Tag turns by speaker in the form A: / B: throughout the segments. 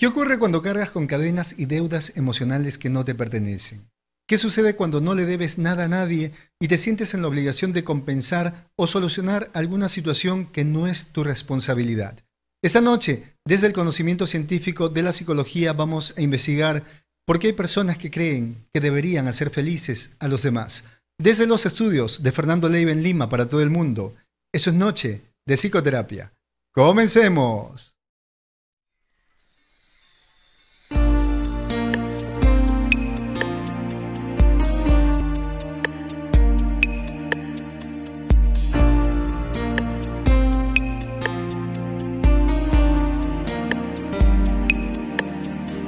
A: ¿Qué ocurre cuando cargas con cadenas y deudas emocionales que no te pertenecen? ¿Qué sucede cuando no le debes nada a nadie y te sientes en la obligación de compensar o solucionar alguna situación que no es tu responsabilidad? Esta noche, desde el conocimiento científico de la psicología, vamos a investigar por qué hay personas que creen que deberían hacer felices a los demás. Desde los estudios de Fernando Leiva en Lima para todo el mundo, eso es Noche de Psicoterapia. ¡Comencemos!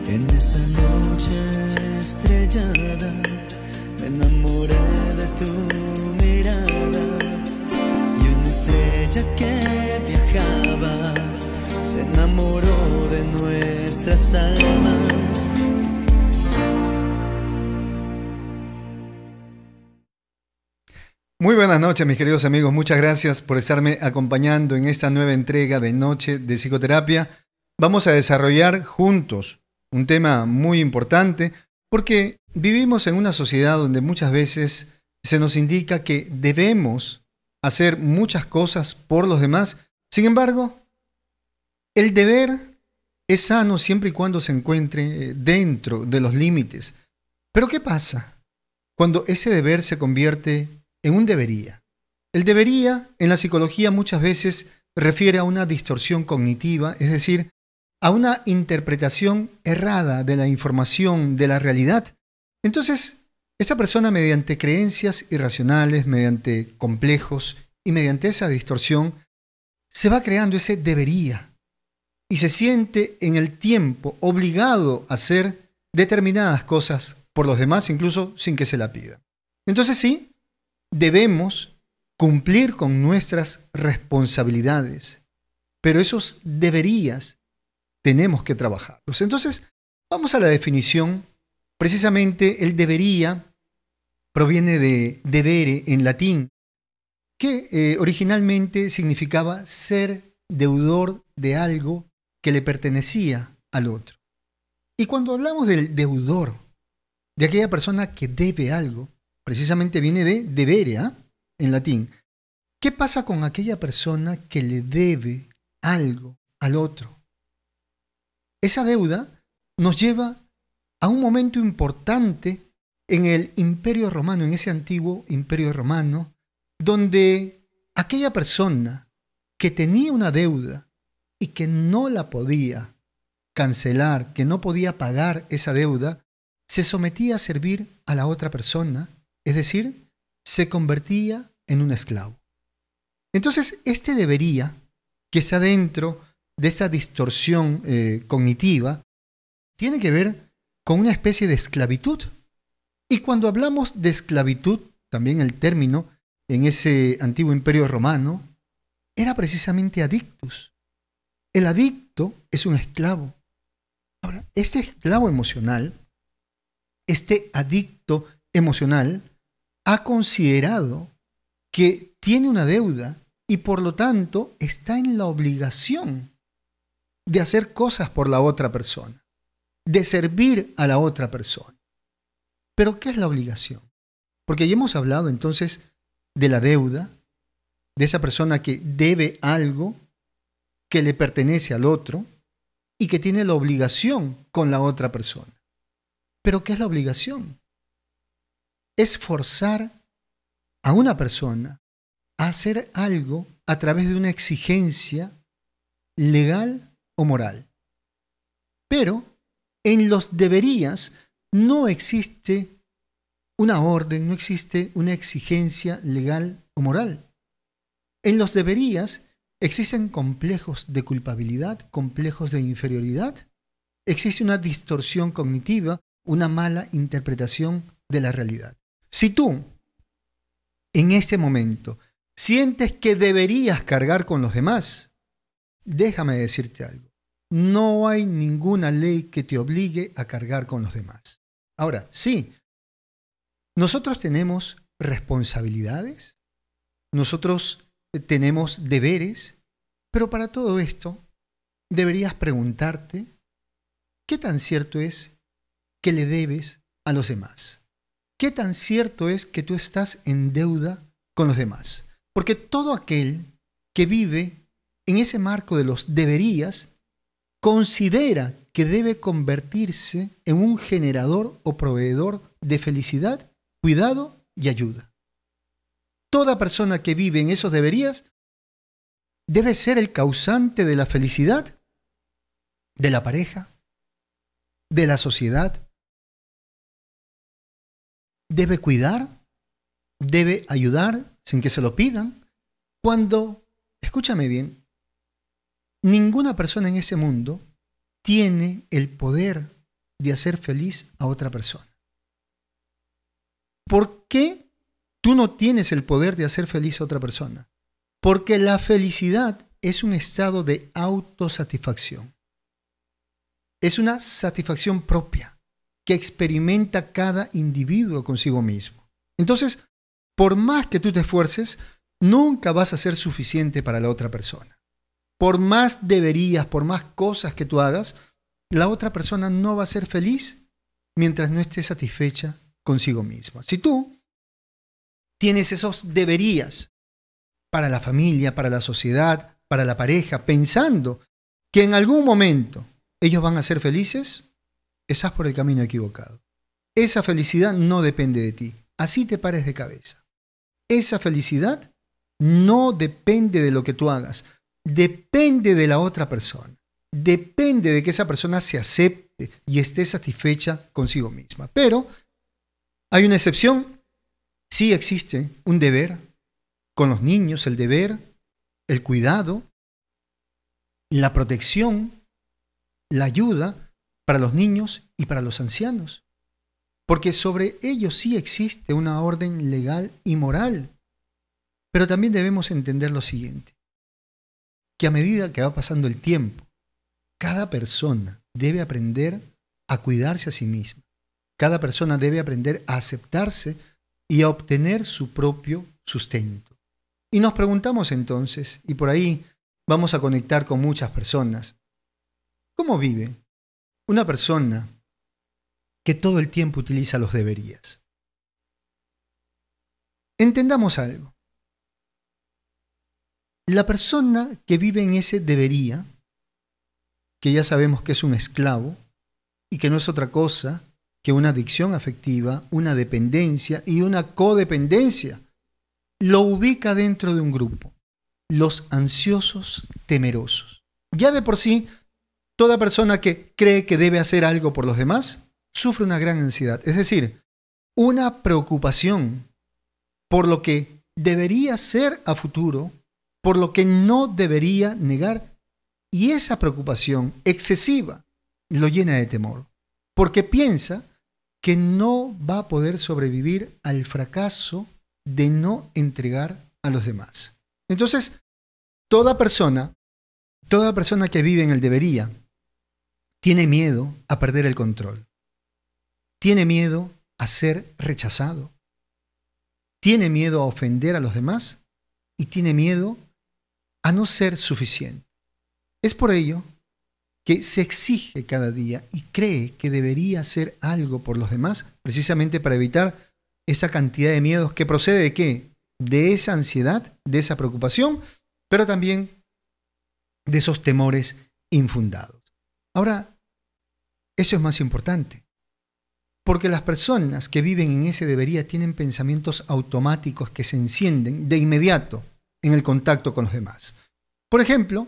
B: En esa noche estrellada me enamoré de tu mirada y una estrella que viajaba se enamoró de nuestras almas.
A: Muy buenas noches, mis queridos amigos. Muchas gracias por estarme acompañando en esta nueva entrega de Noche de Psicoterapia. Vamos a desarrollar juntos un tema muy importante porque vivimos en una sociedad donde muchas veces se nos indica que debemos hacer muchas cosas por los demás. Sin embargo, el deber es sano siempre y cuando se encuentre dentro de los límites. Pero ¿qué pasa cuando ese deber se convierte en un debería? El debería en la psicología muchas veces refiere a una distorsión cognitiva, es decir, a una interpretación errada de la información, de la realidad. Entonces, esa persona mediante creencias irracionales, mediante complejos y mediante esa distorsión, se va creando ese debería y se siente en el tiempo obligado a hacer determinadas cosas por los demás, incluso sin que se la pidan. Entonces sí, debemos cumplir con nuestras responsabilidades, pero esos deberías tenemos que trabajarlos. Entonces, vamos a la definición. Precisamente el debería proviene de debere en latín, que originalmente significaba ser deudor de algo que le pertenecía al otro. Y cuando hablamos del deudor, de aquella persona que debe algo, precisamente viene de debere, en latín. ¿Qué pasa con aquella persona que le debe algo al otro? Esa deuda nos lleva a un momento importante en el Imperio Romano, en ese antiguo Imperio Romano, donde aquella persona que tenía una deuda y que no la podía cancelar, que no podía pagar esa deuda, se sometía a servir a la otra persona, es decir, se convertía en un esclavo. Entonces, este debería, que está dentro de esa distorsión cognitiva, tiene que ver con una especie de esclavitud. Y cuando hablamos de esclavitud, también el término en ese antiguo imperio romano era precisamente adictus. El adicto es un esclavo. Ahora, este esclavo emocional, este adicto emocional, ha considerado que tiene una deuda y por lo tanto está en la obligación de hacer cosas por la otra persona, de servir a la otra persona. ¿Pero qué es la obligación? Porque ya hemos hablado entonces de la deuda, de esa persona que debe algo que le pertenece al otro y que tiene la obligación con la otra persona. ¿Pero qué es la obligación? Es forzar a una persona a hacer algo a través de una exigencia legal o moral. Pero en los deberías no existe una orden, no existe una exigencia legal o moral. En los deberías existen complejos de culpabilidad, complejos de inferioridad. Existe una distorsión cognitiva, una mala interpretación de la realidad. Si tú, en este momento, sientes que deberías cargar con los demás, déjame decirte algo. No hay ninguna ley que te obligue a cargar con los demás. Ahora, sí, nosotros tenemos responsabilidades, nosotros tenemos deberes, pero para todo esto deberías preguntarte ¿qué tan cierto es que le debes a los demás? ¿Qué tan cierto es que tú estás en deuda con los demás? Porque todo aquel que vive en ese marco de los deberías considera que debe convertirse en un generador o proveedor de felicidad, cuidado y ayuda. Toda persona que vive en esos deberías debe ser el causante de la felicidad de la pareja, de la sociedad. Debe cuidar, debe ayudar sin que se lo pidan. Cuando, escúchame bien, ninguna persona en ese mundo tiene el poder de hacer feliz a otra persona. ¿Por qué tú no tienes el poder de hacer feliz a otra persona? Porque la felicidad es un estado de autosatisfacción. Es una satisfacción propia que experimenta cada individuo consigo mismo. Entonces, por más que tú te esfuerces, nunca vas a ser suficiente para la otra persona. Por más deberías, por más cosas que tú hagas, la otra persona no va a ser feliz mientras no esté satisfecha consigo misma. Si tú tienes esos deberías para la familia, para la sociedad, para la pareja, pensando que en algún momento ellos van a ser felices, estás por el camino equivocado. Esa felicidad no depende de ti. Así te pares de cabeza. Esa felicidad no depende de lo que tú hagas. Depende de la otra persona. Depende de que esa persona se acepte y esté satisfecha consigo misma. Pero hay una excepción. Sí existe un deber con los niños, el deber, el cuidado, la protección, la ayuda para los niños y para los ancianos. Porque sobre ellos sí existe una orden legal y moral. Pero también debemos entender lo siguiente, que a medida que va pasando el tiempo, cada persona debe aprender a cuidarse a sí misma. Cada persona debe aprender a aceptarse y a obtener su propio sustento. Y nos preguntamos entonces, y por ahí vamos a conectar con muchas personas, ¿cómo vive una persona que todo el tiempo utiliza los deberías? Entendamos algo. La persona que vive en ese debería, que ya sabemos que es un esclavo y que no es otra cosa que una adicción afectiva, una dependencia y una codependencia, lo ubica dentro de un grupo, los ansiosos temerosos. Ya de por sí, toda persona que cree que debe hacer algo por los demás sufre una gran ansiedad, es decir, una preocupación por lo que debería ser a futuro, por lo que no debería negar, y esa preocupación excesiva lo llena de temor, porque piensa que no va a poder sobrevivir al fracaso de no entregar a los demás. Entonces, toda persona que vive en el debería tiene miedo a perder el control. Tiene miedo a ser rechazado. Tiene miedo a ofender a los demás y tiene miedo a no ser suficiente. Es por ello que se exige cada día y cree que debería hacer algo por los demás, precisamente para evitar esa cantidad de miedos que procede de ¿qué? De esa ansiedad, de esa preocupación, pero también de esos temores infundados. Ahora, eso es más importante, porque las personas que viven en ese debería tienen pensamientos automáticos que se encienden de inmediato en el contacto con los demás. Por ejemplo,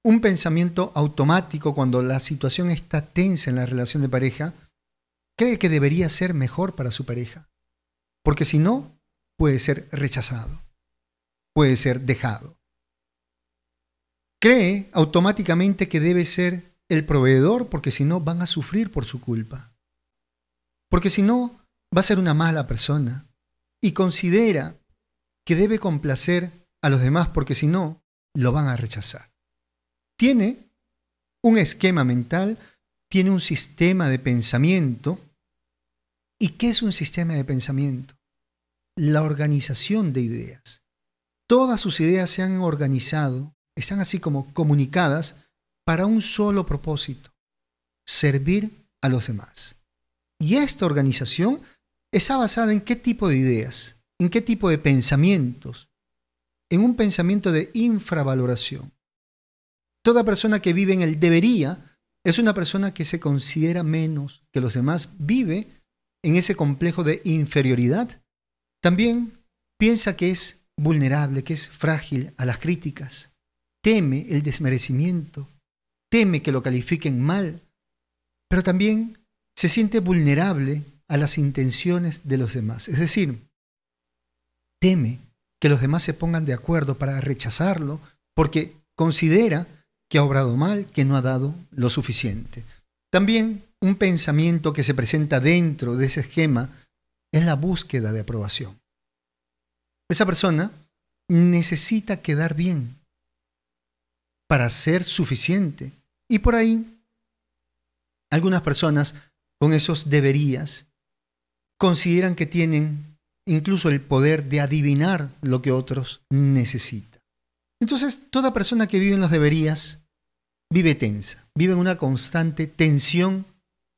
A: un pensamiento automático cuando la situación está tensa en la relación de pareja, cree que debería ser mejor para su pareja, porque si no, puede ser rechazado, puede ser dejado. Cree automáticamente que debe ser el proveedor, porque si no, van a sufrir por su culpa. Porque si no, va a ser una mala persona. Y considera que debe complacer a los demás, porque si no, lo van a rechazar. Tiene un esquema mental, tiene un sistema de pensamiento. ¿Y qué es un sistema de pensamiento? La organización de ideas. Todas sus ideas se han organizado, están así como comunicadas para un solo propósito. servir a los demás. Y esta organización está basada en qué tipo de ideas, en qué tipo de pensamientos, en un pensamiento de infravaloración. Toda persona que vive en el debería es una persona que se considera menos que los demás, vive en ese complejo de inferioridad. También piensa que es vulnerable, que es frágil a las críticas, teme el desmerecimiento, teme que lo califiquen mal, pero también se siente vulnerable a las intenciones de los demás. Es decir, teme que los demás se pongan de acuerdo para rechazarlo porque considera que ha obrado mal, que no ha dado lo suficiente. También un pensamiento que se presenta dentro de ese esquema es la búsqueda de aprobación. Esa persona necesita quedar bien para ser suficiente. Y por ahí, algunas personas con esos deberías consideran que tienen incluso el poder de adivinar lo que otros necesitan. Entonces, toda persona que vive en los deberías vive tensa, vive en una constante tensión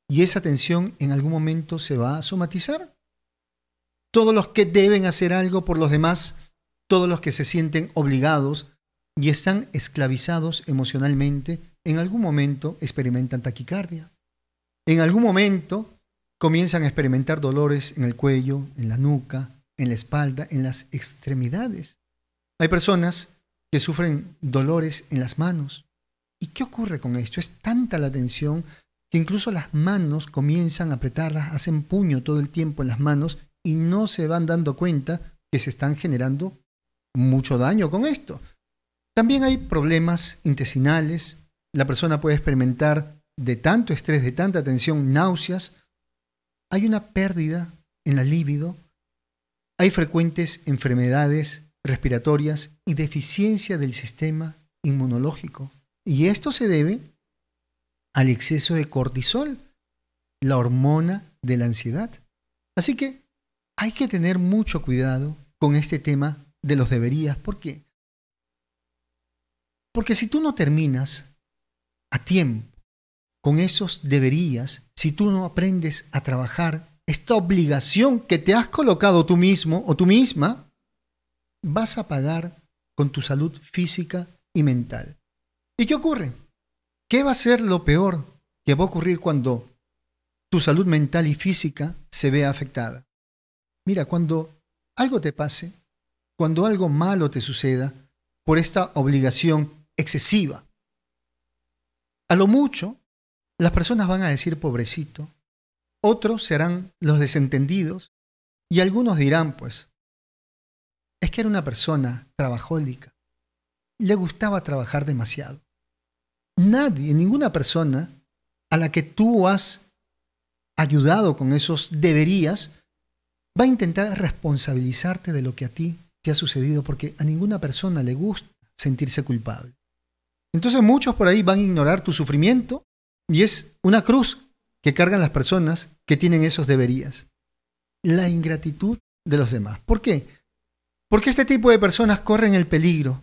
A: y esa tensión en algún momento se va a somatizar. Todos los que deben hacer algo por los demás, todos los que se sienten obligados y están esclavizados emocionalmente, en algún momento experimentan taquicardia. En algún momento comienzan a experimentar dolores en el cuello, en la nuca, en la espalda, en las extremidades. Hay personas que sufren dolores en las manos. ¿Y qué ocurre con esto? Es tanta la tensión que incluso las manos comienzan a apretarlas, hacen puño todo el tiempo en las manos y no se van dando cuenta que se están generando mucho daño con esto. También hay problemas intestinales. La persona puede experimentar de tanto estrés, de tanta tensión, náuseas. Hay una pérdida en la libido. Hay frecuentes enfermedades respiratorias y deficiencia del sistema inmunológico. Y esto se debe al exceso de cortisol, la hormona de la ansiedad. Así que hay que tener mucho cuidado con este tema de los deberías. ¿Por qué? Porque si tú no terminas a tiempo con esos deberías, si tú no aprendes a trabajar esta obligación que te has colocado tú mismo o tú misma, vas a pagar con tu salud física y mental. ¿Y qué ocurre? ¿Qué va a ser lo peor que va a ocurrir cuando tu salud mental y física se vea afectada? Mira, cuando algo te pase, cuando algo malo te suceda por esta obligación excesiva, a lo mucho las personas van a decir pobrecito, otros serán los desentendidos y algunos dirán pues, es que era una persona trabajólica, le gustaba trabajar demasiado. Nadie, ninguna persona a la que tú has ayudado con esos deberías va a intentar responsabilizarte de lo que a ti te ha sucedido porque a ninguna persona le gusta sentirse culpable. Entonces muchos por ahí van a ignorar tu sufrimiento y es una cruz que cargan las personas que tienen esos deberías. La ingratitud de los demás. ¿Por qué? Porque este tipo de personas corren el peligro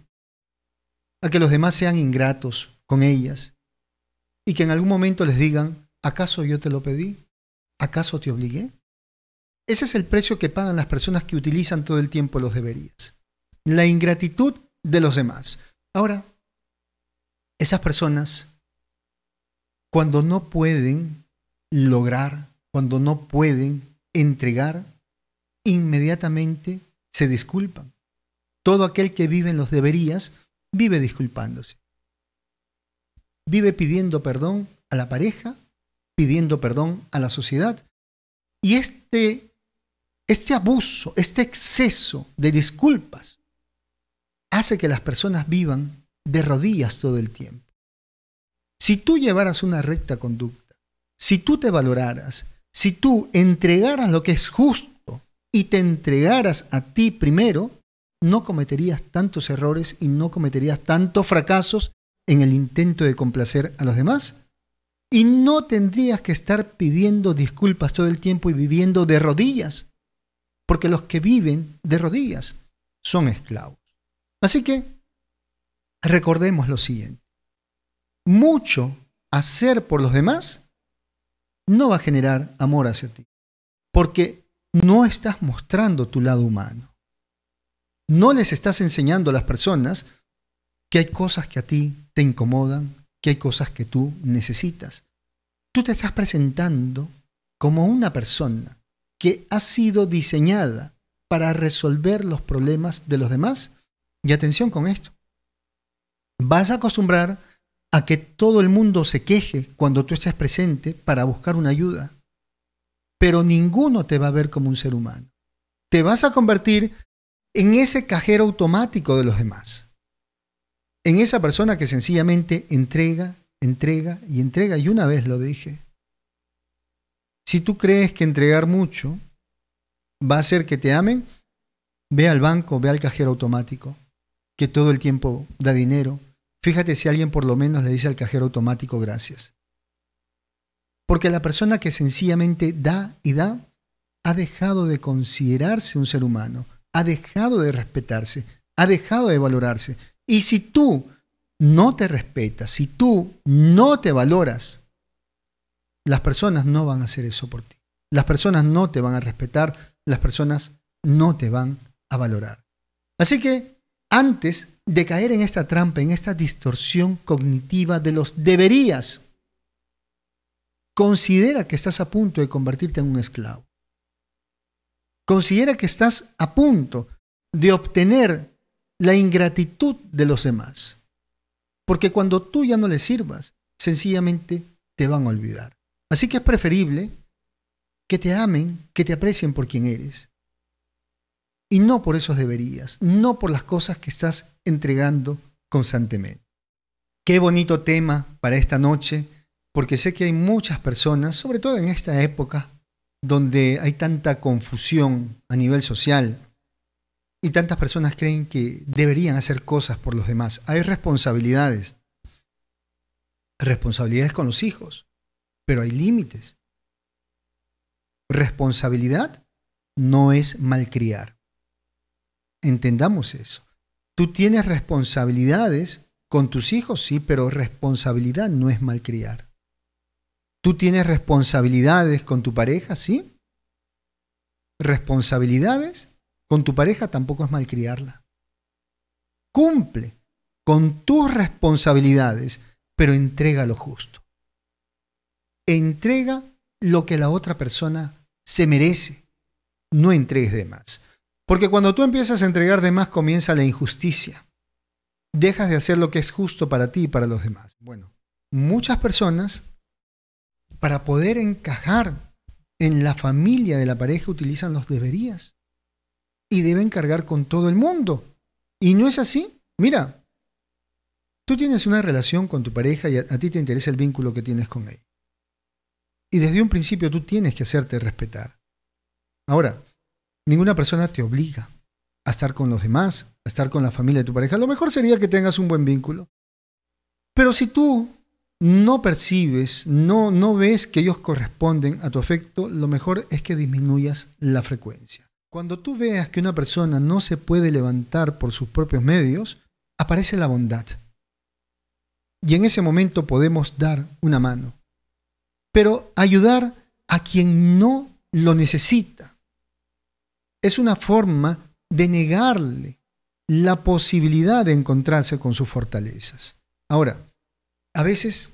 A: a que los demás sean ingratos con ellas y que en algún momento les digan, ¿acaso yo te lo pedí? ¿Acaso te obligué? Ese es el precio que pagan las personas que utilizan todo el tiempo los deberías. La ingratitud de los demás. Ahora, esas personas, cuando no pueden lograr, cuando no pueden entregar, inmediatamente se disculpan. Todo aquel que vive en los deberías vive disculpándose. Vive pidiendo perdón a la pareja, pidiendo perdón a la sociedad. Y este abuso, este exceso de disculpas hace que las personas vivan de rodillas todo el tiempo. Si tú llevaras una recta conducta, si tú te valoraras, si tú entregaras lo que es justo y te entregaras a ti primero, no cometerías tantos errores y no cometerías tantos fracasos en el intento de complacer a los demás. Y no tendrías que estar pidiendo disculpas todo el tiempo y viviendo de rodillas, porque los que viven de rodillas son esclavos. Así que recordemos lo siguiente. Mucho hacer por los demás no va a generar amor hacia ti. Porque no estás mostrando tu lado humano. No les estás enseñando a las personas que hay cosas que a ti te incomodan, que hay cosas que tú necesitas. Tú te estás presentando como una persona que ha sido diseñada para resolver los problemas de los demás. Y atención con esto. Vas a acostumbrar a que todo el mundo se queje cuando tú estés presente para buscar una ayuda. Pero ninguno te va a ver como un ser humano. Te vas a convertir en ese cajero automático de los demás. En esa persona que sencillamente entrega, entrega y entrega. Y una vez lo dije. Si tú crees que entregar mucho va a hacer que te amen, ve al banco, ve al cajero automático, que todo el tiempo da dinero. Fíjate si alguien por lo menos le dice al cajero automático gracias. Porque la persona que sencillamente da y da ha dejado de considerarse un ser humano, ha dejado de respetarse, ha dejado de valorarse. Y si tú no te respetas, si tú no te valoras, las personas no van a hacer eso por ti. Las personas no te van a respetar, las personas no te van a valorar. Así que antes de caer en esta trampa, en esta distorsión cognitiva de los deberías, considera que estás a punto de convertirte en un esclavo. Considera que estás a punto de obtener la ingratitud de los demás. Porque cuando tú ya no les sirvas, sencillamente te van a olvidar. Así que es preferible que te amen, que te aprecien por quien eres. Y no por esos deberías, no por las cosas que estás entregando constantemente. Qué bonito tema para esta noche, porque sé que hay muchas personas, sobre todo en esta época, donde hay tanta confusión a nivel social y tantas personas creen que deberían hacer cosas por los demás. Hay responsabilidades con los hijos, pero hay límites. Responsabilidad no es malcriar. Entendamos eso. Tú tienes responsabilidades con tus hijos, sí, pero responsabilidad no es malcriar. Tú tienes responsabilidades con tu pareja, sí. Responsabilidades con tu pareja tampoco es malcriarla. Cumple con tus responsabilidades, pero entrega lo justo. Entrega lo que la otra persona se merece. No entregues de más. Porque cuando tú empiezas a entregar de más, comienza la injusticia. Dejas de hacer lo que es justo para ti y para los demás. Bueno, muchas personas, para poder encajar en la familia de la pareja, utilizan los deberías. Y deben cargar con todo el mundo. Y no es así. Mira, tú tienes una relación con tu pareja y a ti te interesa el vínculo que tienes con ella. Y desde un principio tú tienes que hacerte respetar. Ahora, ninguna persona te obliga a estar con los demás, a estar con la familia de tu pareja. Lo mejor sería que tengas un buen vínculo. Pero si tú no percibes, no ves que ellos corresponden a tu afecto, lo mejor es que disminuyas la frecuencia. Cuando tú veas que una persona no se puede levantar por sus propios medios, aparece la bondad. Y en ese momento podemos dar una mano. Pero ayudar a quien no lo necesita es una forma de negarle la posibilidad de encontrarse con sus fortalezas. Ahora, a veces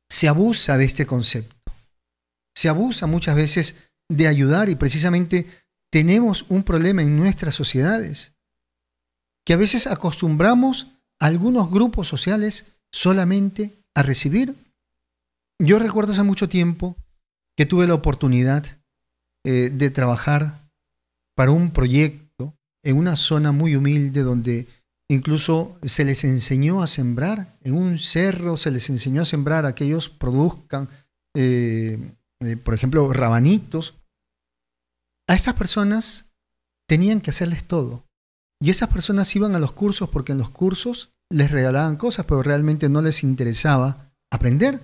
A: se abusa de este concepto. Se abusa muchas veces de ayudar y precisamente tenemos un problema en nuestras sociedades, que a veces acostumbramos a algunos grupos sociales solamente a recibir. Yo recuerdo hace mucho tiempo que tuve la oportunidad de trabajar para un proyecto en una zona muy humilde donde incluso se les enseñó a sembrar, en un cerro se les enseñó a sembrar a que ellos produzcan, por ejemplo, rabanitos. A estas personas tenían que hacerles todo. Y esas personas iban a los cursos porque en los cursos les regalaban cosas, pero realmente no les interesaba aprender.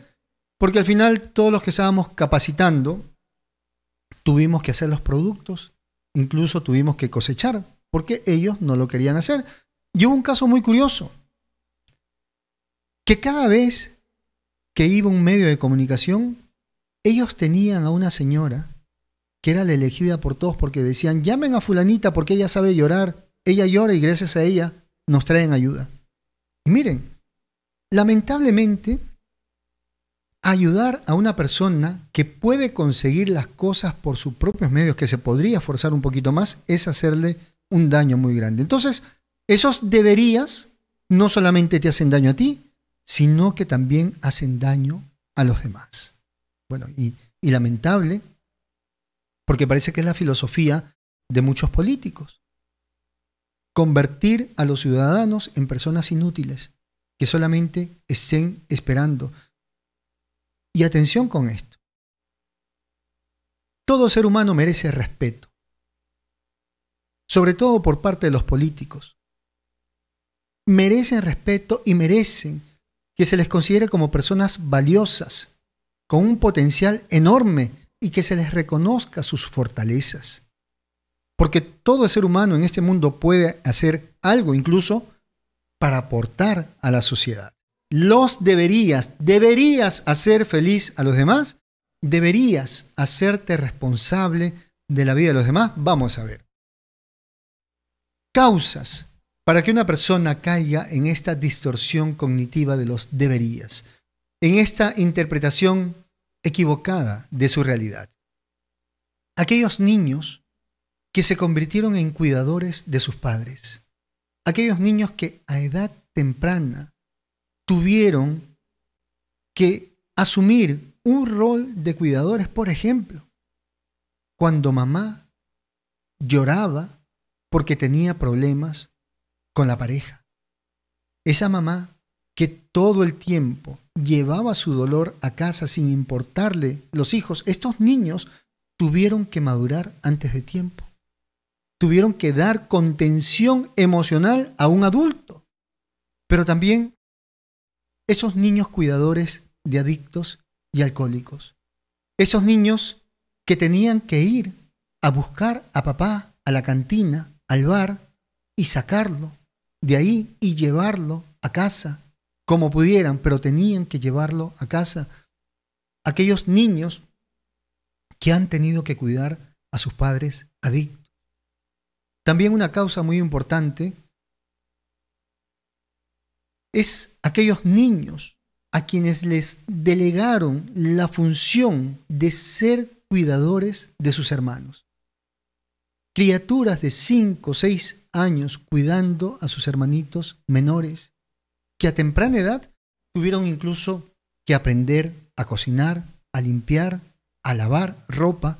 A: Porque al final todos los que estábamos capacitando tuvimos que hacer los productos, incluso tuvimos que cosechar, porque ellos no lo querían hacer. Y hubo un caso muy curioso, que cada vez que iba un medio de comunicación, ellos tenían a una señora que era la elegida por todos porque decían, llamen a fulanita porque ella sabe llorar, ella llora y gracias a ella nos traen ayuda. Y miren, lamentablemente, ayudar a una persona que puede conseguir las cosas por sus propios medios, que se podría forzar un poquito más, es hacerle un daño muy grande. Entonces, esos deberías no solamente te hacen daño a ti, sino que también hacen daño a los demás. Bueno, y lamentable, porque parece que es la filosofía de muchos políticos. Convertir a los ciudadanos en personas inútiles, que solamente estén esperando. Y atención con esto. Todo ser humano merece respeto, sobre todo por parte de los políticos. Merecen respeto y merecen que se les considere como personas valiosas, con un potencial enorme y que se les reconozca sus fortalezas. Porque todo ser humano en este mundo puede hacer algo incluso para aportar a la sociedad. Los deberías hacer feliz a los demás, deberías hacerte responsable de la vida de los demás. Vamos a ver. Causas para que una persona caiga en esta distorsión cognitiva de los deberías, en esta interpretación equivocada de su realidad. Aquellos niños que se convirtieron en cuidadores de sus padres, aquellos niños que a edad temprana tuvieron que asumir un rol de cuidadores, por ejemplo, cuando mamá lloraba porque tenía problemas con la pareja. Esa mamá que todo el tiempo llevaba su dolor a casa sin importarle los hijos, estos niños tuvieron que madurar antes de tiempo. Tuvieron que dar contención emocional a un adulto. Pero también esos niños cuidadores de adictos y alcohólicos. Esos niños que tenían que ir a buscar a papá a la cantina, al bar, y sacarlo de ahí y llevarlo a casa, como pudieran, pero tenían que llevarlo a casa. Aquellos niños que han tenido que cuidar a sus padres adictos. También una causa muy importante es aquellos niños a quienes les delegaron la función de ser cuidadores de sus hermanos. Criaturas de 5 o 6 años cuidando a sus hermanitos menores, que a temprana edad tuvieron incluso que aprender a cocinar, a limpiar, a lavar ropa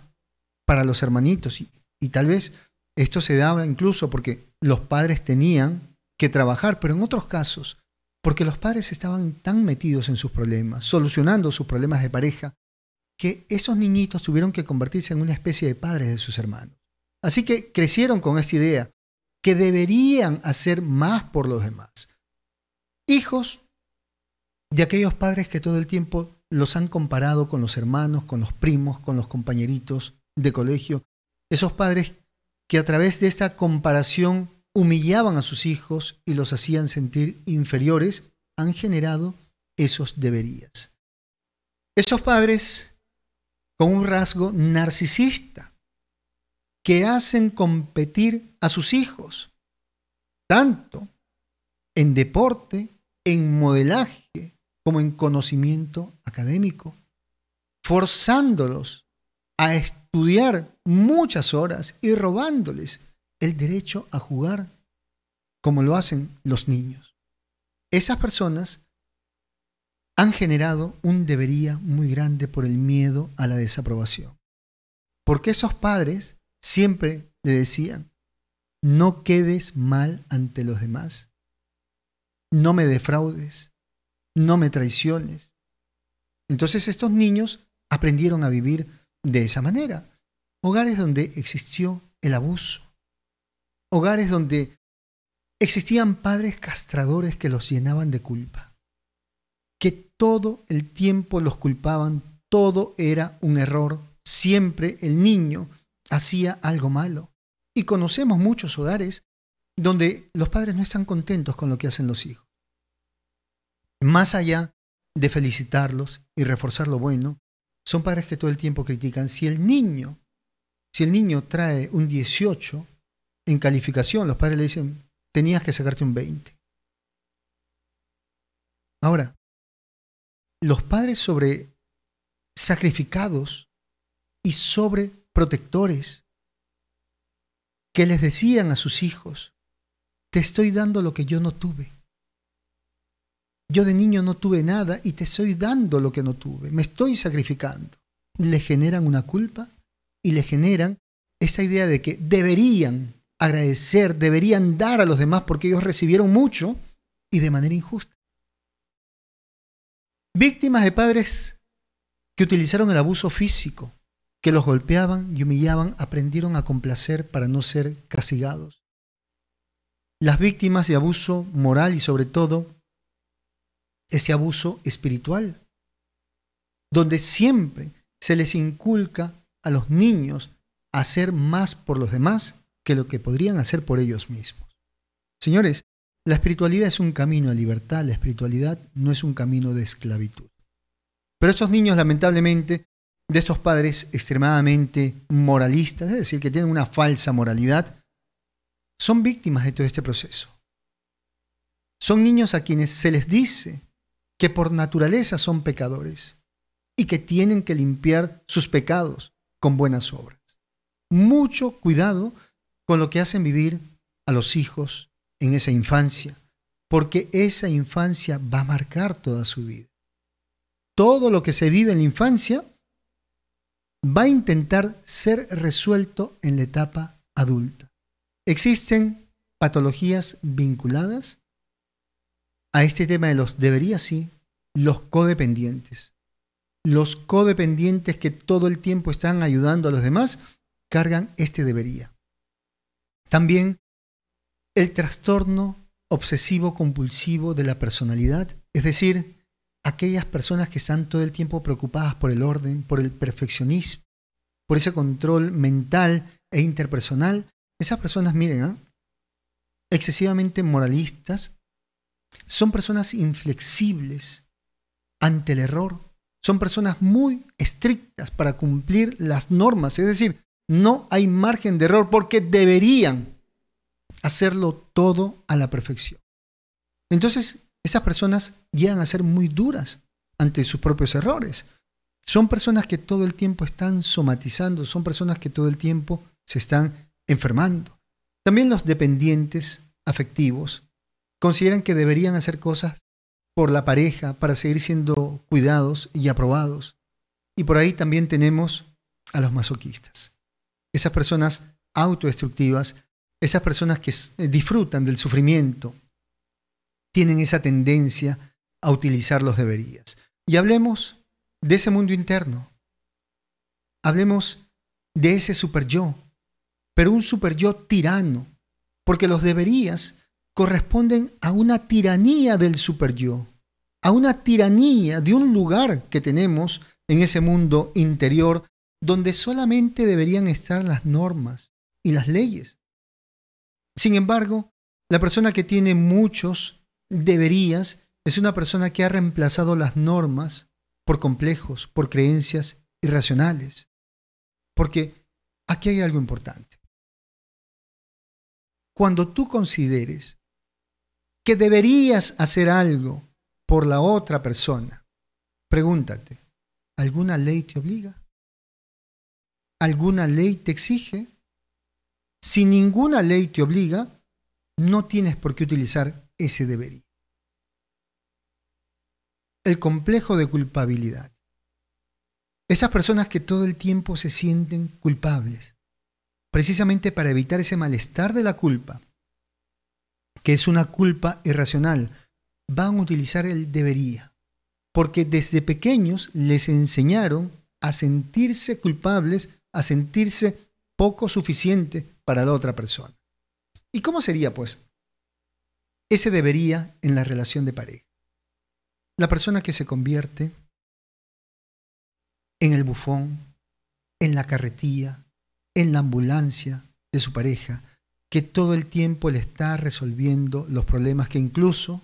A: para los hermanitos. Y tal vez esto se daba incluso porque los padres tenían que trabajar, pero en otros casos, porque los padres estaban tan metidos en sus problemas, solucionando sus problemas de pareja, que esos niñitos tuvieron que convertirse en una especie de padres de sus hermanos. Así que crecieron con esta idea que deberían hacer más por los demás. Hijos de aquellos padres que todo el tiempo los han comparado con los hermanos, con los primos, con los compañeritos de colegio. Esos padres que a través de esta comparación humillaban a sus hijos y los hacían sentir inferiores, han generado esos deberías. Esos padres con un rasgo narcisista que hacen competir a sus hijos, tanto en deporte, en modelaje, como en conocimiento académico, forzándolos a estudiar muchas horas y robándoles el derecho a jugar como lo hacen los niños. Esas personas han generado un debería muy grande por el miedo a la desaprobación. Porque esos padres siempre le decían, no quedes mal ante los demás, no me defraudes, no me traiciones. Entonces estos niños aprendieron a vivir de esa manera. Hogares donde existió el abuso, hogares donde existían padres castradores que los llenaban de culpa, que todo el tiempo los culpaban, todo era un error, siempre el niño hacía algo malo. Y conocemos muchos hogares donde los padres no están contentos con lo que hacen los hijos. Más allá de felicitarlos y reforzar lo bueno, son padres que todo el tiempo critican. Si el niño trae un 18 en calificación, los padres le dicen, tenías que sacarte un 20. Ahora, los padres sobre sacrificados y sobreprotectores que les decían a sus hijos, te estoy dando lo que yo no tuve. Yo de niño no tuve nada y te estoy dando lo que no tuve. Me estoy sacrificando. Le generan una culpa y le generan esa idea de que deberían agradecer, deberían dar a los demás porque ellos recibieron mucho y de manera injusta. Víctimas de padres que utilizaron el abuso físico, que los golpeaban y humillaban, aprendieron a complacer para no ser castigados. Las víctimas de abuso moral y sobre todo ese abuso espiritual, donde siempre se les inculca a los niños a hacer más por los demás que lo que podrían hacer por ellos mismos. Señores, la espiritualidad es un camino de libertad, la espiritualidad no es un camino de esclavitud. Pero estos niños, lamentablemente, de estos padres extremadamente moralistas, es decir, que tienen una falsa moralidad, son víctimas de todo este proceso. Son niños a quienes se les dice que por naturaleza son pecadores y que tienen que limpiar sus pecados con buenas obras. Mucho cuidado con lo que hacen vivir a los hijos en esa infancia, porque esa infancia va a marcar toda su vida. Todo lo que se vive en la infancia va a intentar ser resuelto en la etapa adulta. ¿Existen patologías vinculadas a este tema de los deberías? Sí, los codependientes. Los codependientes que todo el tiempo están ayudando a los demás cargan este debería. También el trastorno obsesivo-compulsivo de la personalidad, es decir, aquellas personas que están todo el tiempo preocupadas por el orden, por el perfeccionismo, por ese control mental e interpersonal. Esas personas, miren, excesivamente moralistas, son personas inflexibles ante el error, son personas muy estrictas para cumplir las normas, es decir, no hay margen de error porque deberían hacerlo todo a la perfección. Entonces, esas personas llegan a ser muy duras ante sus propios errores. Son personas que todo el tiempo están somatizando, son personas que todo el tiempo se están enfermando. También los dependientes afectivos consideran que deberían hacer cosas por la pareja para seguir siendo cuidados y aprobados. Y por ahí también tenemos a los masoquistas. Esas personas autodestructivas, esas personas que disfrutan del sufrimiento, tienen esa tendencia a utilizar los deberías. Y hablemos de ese mundo interno. Hablemos de ese superyo, pero un superyo tirano, porque los deberías corresponden a una tiranía del superyo, a una tiranía de un lugar que tenemos en ese mundo interior donde solamente deberían estar las normas y las leyes. Sin embargo, la persona que tiene muchos deberías es una persona que ha reemplazado las normas por complejos, por creencias irracionales. Porque aquí hay algo importante. Cuando tú consideres que deberías hacer algo por la otra persona, pregúntate, ¿alguna ley te obliga? ¿Alguna ley te exige? Si ninguna ley te obliga, no tienes por qué utilizar ese debería. El complejo de culpabilidad. Esas personas que todo el tiempo se sienten culpables, precisamente para evitar ese malestar de la culpa, que es una culpa irracional, van a utilizar el debería, porque desde pequeños les enseñaron a sentirse culpables, a sentirse poco suficiente para la otra persona. ¿Y cómo sería, pues, ese debería en la relación de pareja? La persona que se convierte en el bufón, en la carretilla, en la ambulancia de su pareja, que todo el tiempo le está resolviendo los problemas, que incluso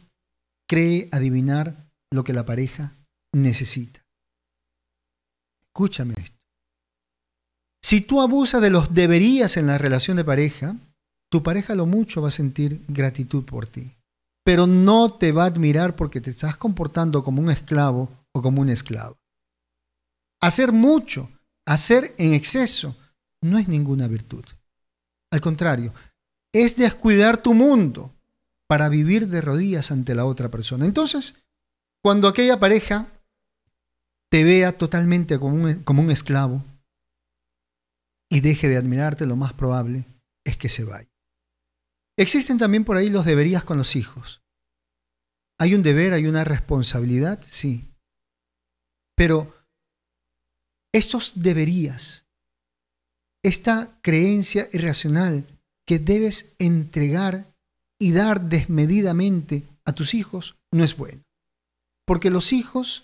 A: cree adivinar lo que la pareja necesita. escúchame esto. Si tú abusas de los deberías en la relación de pareja, tu pareja lo mucho va a sentir gratitud por ti, pero no te va a admirar porque te estás comportando como un esclavo o como una esclava. Hacer mucho, hacer en exceso, no es ninguna virtud. Al contrario, es descuidar tu mundo para vivir de rodillas ante la otra persona. Entonces, cuando aquella pareja te vea totalmente como un esclavo y deje de admirarte, lo más probable es que se vaya. Existen también por ahí los deberías con los hijos. Hay un deber, hay una responsabilidad, sí. Pero estos deberías, esta creencia irracional que debes entregar y dar desmedidamente a tus hijos, no es bueno. Porque los hijos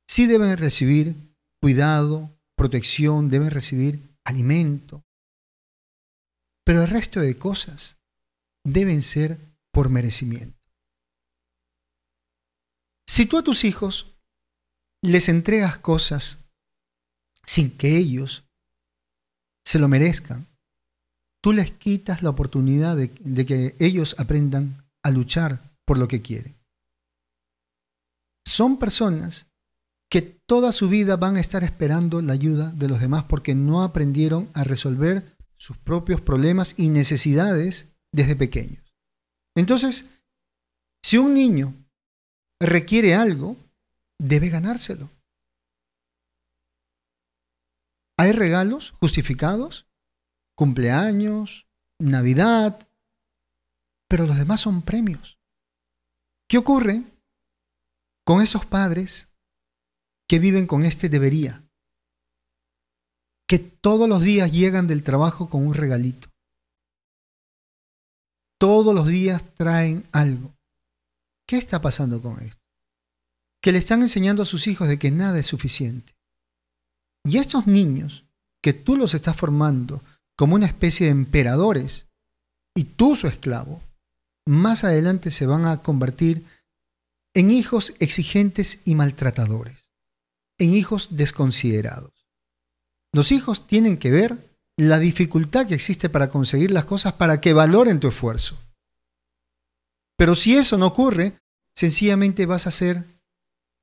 A: sí deben recibir cuidado, protección, deben recibir alimento. Pero el resto de cosas deben ser por merecimiento. Si tú a tus hijos les entregas cosas sin que ellos se lo merezcan, tú les quitas la oportunidad de que ellos aprendan a luchar por lo que quieren. Son personas que toda su vida van a estar esperando la ayuda de los demás porque no aprendieron a resolver sus propios problemas y necesidades desde pequeños. Entonces, si un niño requiere algo, debe ganárselo. Hay regalos justificados, cumpleaños, Navidad, pero los demás son premios. ¿Qué ocurre con esos padres que viven con este debería? Que todos los días llegan del trabajo con un regalito. Todos los días traen algo. ¿Qué está pasando con esto? Que le están enseñando a sus hijos de que nada es suficiente. Y estos niños, que tú los estás formando como una especie de emperadores, y tú su esclavo, más adelante se van a convertir en hijos exigentes y maltratadores, en hijos desconsiderados. Los hijos tienen que ver la dificultad que existe para conseguir las cosas para que valoren tu esfuerzo. Pero si eso no ocurre, sencillamente vas a ser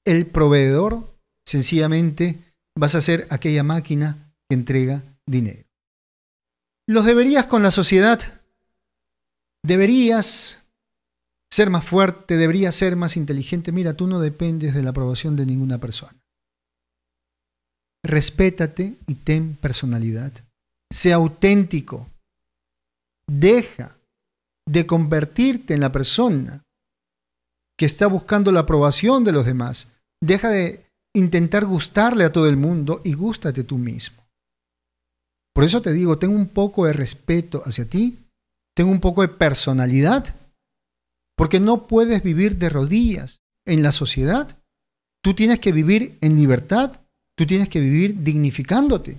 A: el proveedor, sencillamente vas a ser aquella máquina que entrega dinero. Los deberías con la sociedad. Deberías ser más fuerte, deberías ser más inteligente. Mira, tú no dependes de la aprobación de ninguna persona. Respétate y ten personalidad. Sé auténtico. Deja de convertirte en la persona que está buscando la aprobación de los demás. Deja de intentar gustarle a todo el mundo y gústate tú mismo. Por eso te digo, ten un poco de respeto hacia ti, ten un poco de personalidad, porque no puedes vivir de rodillas en la sociedad. Tú tienes que vivir en libertad, tú tienes que vivir dignificándote.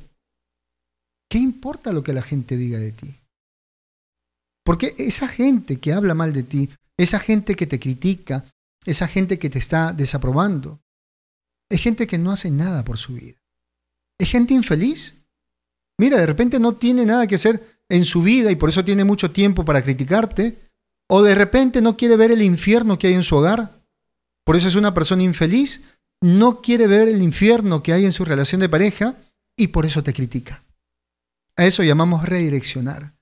A: ¿Qué importa lo que la gente diga de ti? Porque esa gente que habla mal de ti, esa gente que te critica, esa gente que te está desaprobando, es gente que no hace nada por su vida. Es gente infeliz. Mira, de repente no tiene nada que hacer en su vida y por eso tiene mucho tiempo para criticarte. O de repente no quiere ver el infierno que hay en su hogar. Por eso es una persona infeliz. No quiere ver el infierno que hay en su relación de pareja y por eso te critica. A eso llamamos redireccionar.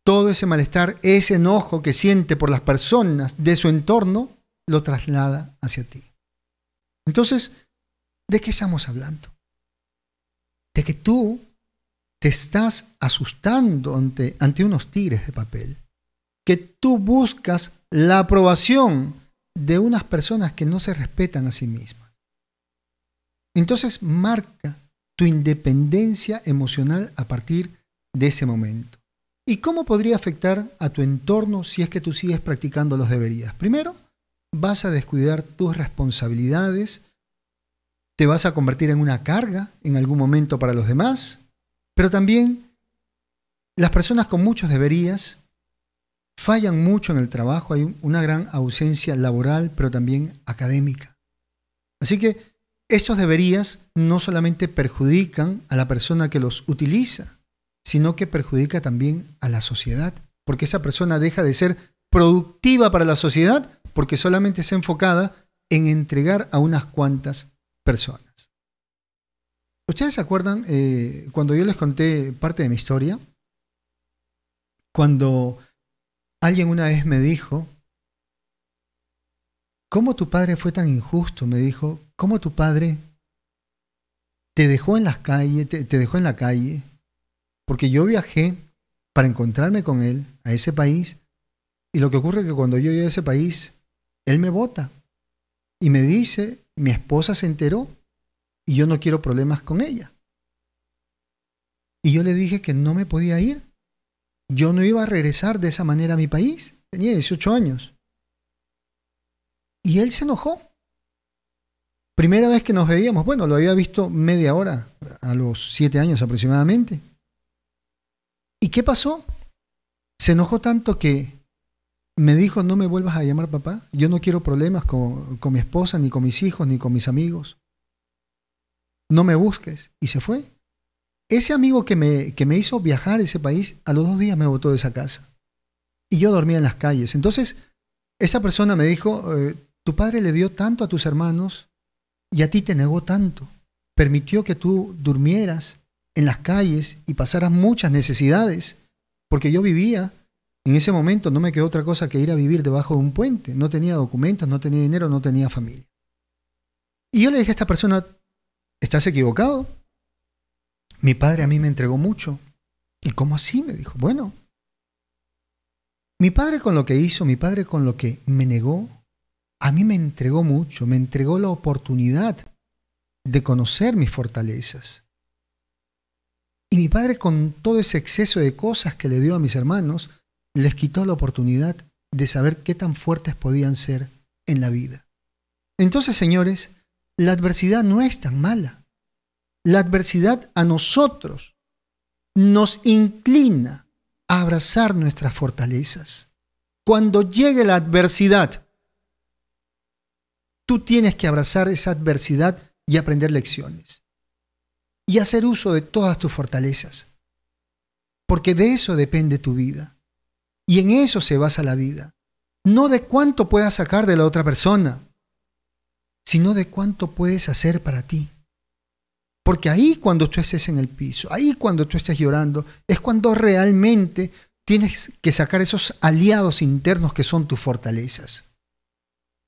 A: Todo ese malestar, ese enojo que siente por las personas de su entorno, lo traslada hacia ti. Entonces, ¿de qué estamos hablando? De que tú te estás asustando ante unos tigres de papel. Que tú buscas la aprobación de unas personas que no se respetan a sí mismas. Entonces, marca tu independencia emocional a partir de ese momento. ¿Y cómo podría afectar a tu entorno si es que tú sigues practicando los deberías? Primero, vas a descuidar tus responsabilidades, te vas a convertir en una carga en algún momento para los demás, pero también las personas con muchos deberías fallan mucho en el trabajo, hay una gran ausencia laboral, pero también académica. Así que estos deberías no solamente perjudican a la persona que los utiliza, sino que perjudica también a la sociedad, porque esa persona deja de ser productiva para la sociedad porque solamente está enfocada en entregar a unas cuantas personas. ¿Ustedes se acuerdan cuando yo les conté parte de mi historia? Cuando alguien una vez me dijo, ¿cómo tu padre fue tan injusto? Me dijo, ¿cómo tu padre te dejó en las calles, te dejó en la calle? Porque yo viajé para encontrarme con él a ese país, y lo que ocurre es que cuando yo llego a ese país, él me bota y me dice, mi esposa se enteró y yo no quiero problemas con ella. Y yo le dije que no me podía ir. Yo no iba a regresar de esa manera a mi país. Tenía 18 años. Y él se enojó. Primera vez que nos veíamos, bueno, lo había visto media hora, a los 7 años aproximadamente. ¿Y qué pasó? Se enojó tanto que me dijo, no me vuelvas a llamar papá. Yo no quiero problemas con mi esposa, ni con mis hijos, ni con mis amigos. No me busques. Y se fue. Ese amigo que me hizo viajar a ese país, a los 2 días me botó de esa casa. Y yo dormía en las calles. Entonces, esa persona me dijo, tu padre le dio tanto a tus hermanos y a ti te negó tanto. Permitió que tú durmieras en las calles y pasaras muchas necesidades. Porque yo vivía, en ese momento no me quedó otra cosa que ir a vivir debajo de un puente. No tenía documentos, no tenía dinero, no tenía familia. Y yo le dije a esta persona, ¿estás equivocado? Mi padre a mí me entregó mucho. ¿Y cómo así? Me dijo. Bueno, mi padre con lo que hizo, mi padre con lo que me negó, a mí me entregó mucho, me entregó la oportunidad de conocer mis fortalezas. Y mi padre con todo ese exceso de cosas que le dio a mis hermanos, les quitó la oportunidad de saber qué tan fuertes podían ser en la vida. Entonces, señores, la adversidad no es tan mala. La adversidad a nosotros nos inclina a abrazar nuestras fortalezas. Cuando llegue la adversidad, tú tienes que abrazar esa adversidad y aprender lecciones. Y hacer uso de todas tus fortalezas. Porque de eso depende tu vida. Y en eso se basa la vida. No de cuánto puedas sacar de la otra persona, sino de cuánto puedes hacer para ti. Porque ahí cuando tú estés en el piso, ahí cuando tú estés llorando, es cuando realmente tienes que sacar esos aliados internos que son tus fortalezas.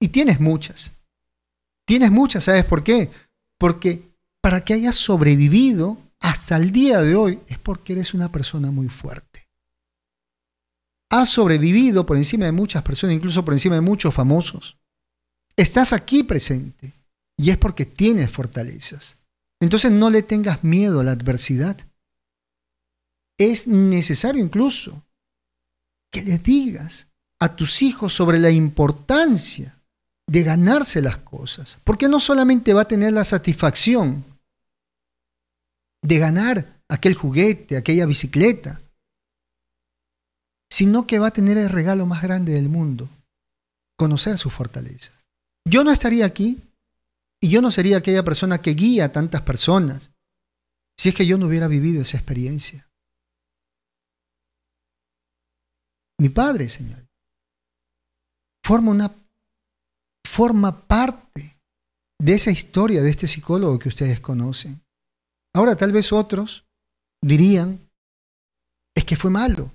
A: Y tienes muchas. Tienes muchas, ¿sabes por qué? Porque para que hayas sobrevivido hasta el día de hoy es porque eres una persona muy fuerte. Has sobrevivido por encima de muchas personas, incluso por encima de muchos famosos. Estás aquí presente y es porque tienes fortalezas. Entonces no le tengas miedo a la adversidad. Es necesario incluso que le digas a tus hijos sobre la importancia de ganarse las cosas. Porque no solamente va a tener la satisfacción de ganar aquel juguete, aquella bicicleta, sino que va a tener el regalo más grande del mundo, conocer sus fortalezas. Yo no estaría aquí y yo no sería aquella persona que guía a tantas personas si es que yo no hubiera vivido esa experiencia. Mi padre, Señor, forma parte de esa historia de este psicólogo que ustedes conocen. Ahora tal vez otros dirían, es que fue malo.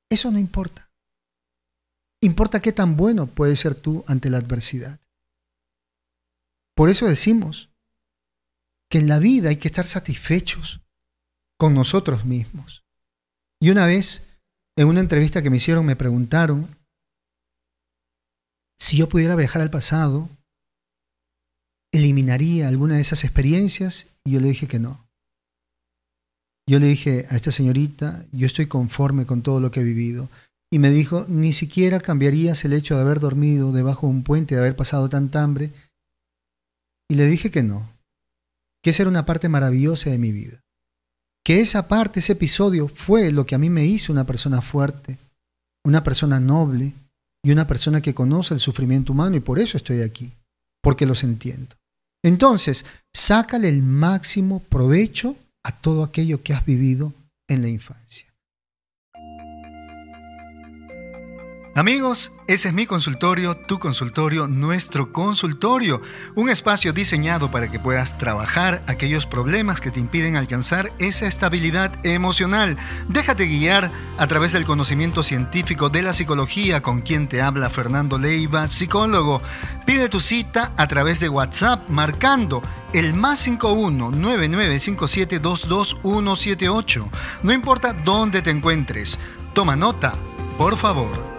A: Eso no importa. Importa qué tan bueno puedes ser tú ante la adversidad. Por eso decimos que en la vida hay que estar satisfechos con nosotros mismos. Y una vez, en una entrevista que me hicieron, me preguntaron si yo pudiera viajar al pasado, ¿eliminaría alguna de esas experiencias? Y yo le dije que no. Yo le dije a esta señorita, yo estoy conforme con todo lo que he vivido. Y me dijo, ni siquiera cambiarías el hecho de haber dormido debajo de un puente, de haber pasado tanta hambre. Y le dije que no, que esa era una parte maravillosa de mi vida. Que esa parte, ese episodio fue lo que a mí me hizo una persona fuerte, una persona noble y una persona que conoce el sufrimiento humano y por eso estoy aquí. porque los entiendo. Entonces, sácale el máximo provecho a todo aquello que has vivido en la infancia. Amigos, ese es mi consultorio, tu consultorio, nuestro consultorio. Un espacio diseñado para que puedas trabajar aquellos problemas que te impiden alcanzar esa estabilidad emocional. Déjate guiar a través del conocimiento científico de la psicología, con quien te habla Fernando Leiva, psicólogo. Pide tu cita a través de WhatsApp marcando el +51 9957 22178. No importa dónde te encuentres. Toma nota, por favor.